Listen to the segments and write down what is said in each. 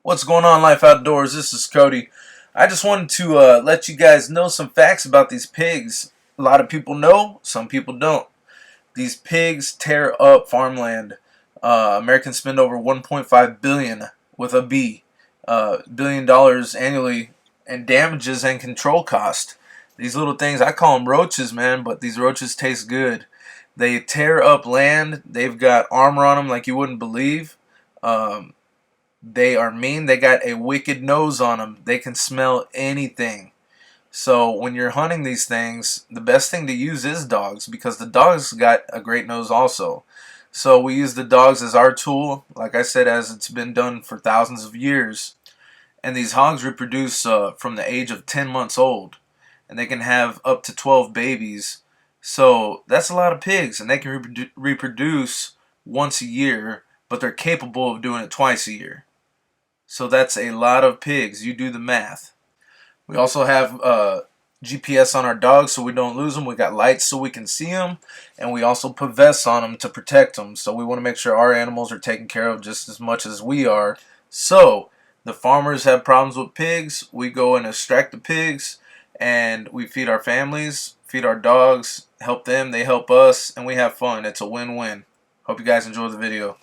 What's going on, Life Outdoors? This is Cody. I just wanted to let you guys know some facts about these pigs. A lot of people know, some people don't. These pigs tear up farmland. Americans spend over 1.5 billion with a B, $1 billion annually in damages and control cost. These little things, I call them roaches, man, but these roaches taste good. They tear up land. They've got armor on them like you wouldn't believe. Um, they are mean. They got a wicked nose on them. They can smell anything. So when you're hunting these things, the best thing to use is dogs because the dogs got a great nose also. So we use the dogs as our tool, like I said, as it's been done for thousands of years. And these hogs reproduce from the age of 10 months old, and they can have up to 12 babies. So that's a lot of pigs, and they can reproduce once a year, but they're capable of doing it twice a year. So that's a lot of pigs. You do the math. We also have GPS on our dogs so we don't lose them. We got lights so we can see them. And we also put vests on them to protect them. So we want to make sure our animals are taken care of just as much as we are. So the farmers have problems with pigs. We go and extract the pigs. And we feed our families, feed our dogs, help them, they help us. And we have fun. It's a win-win. Hope you guys enjoy the video.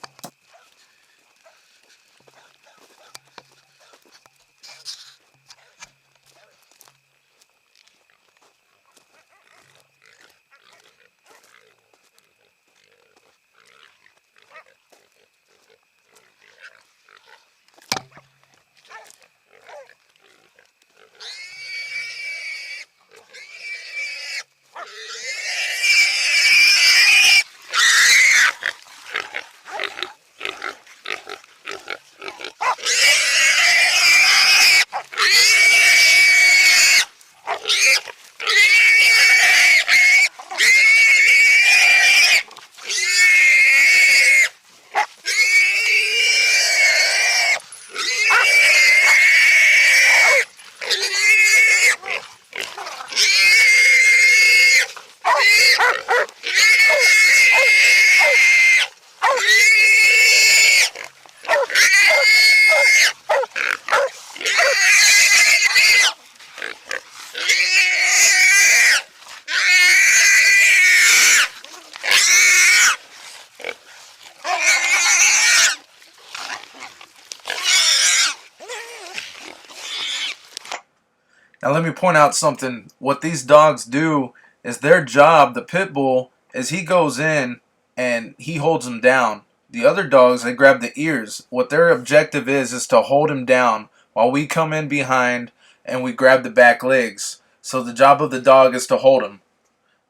Now let me point out something. What these dogs do is their job, the pit bull, is he goes in and he holds them down. The other dogs, they grab the ears. What their objective is to hold him down while we come in behind and we grab the back legs. So the job of the dog is to hold him.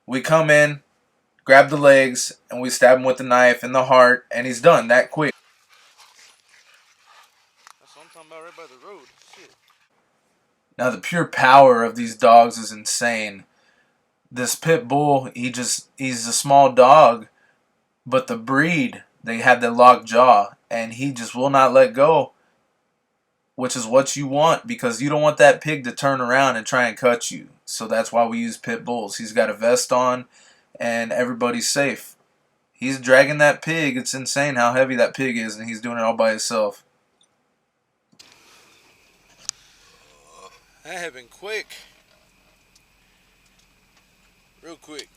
We come in, grab the legs, and we stab him with the knife in the heart, and he's done that quick. That's what I'm talking about right by the road. Shit. Now the pure power of these dogs is insane. This pit bull, he's a small dog, but the breed, they have that locked jaw, and he just will not let go, which is what you want because you don't want that pig to turn around and try and cut you. So that's why we use pit bulls. He's got a vest on, and everybody's safe. He's dragging that pig. It's insane how heavy that pig is, and he's doing it all by himself. That happened quick. Real quick.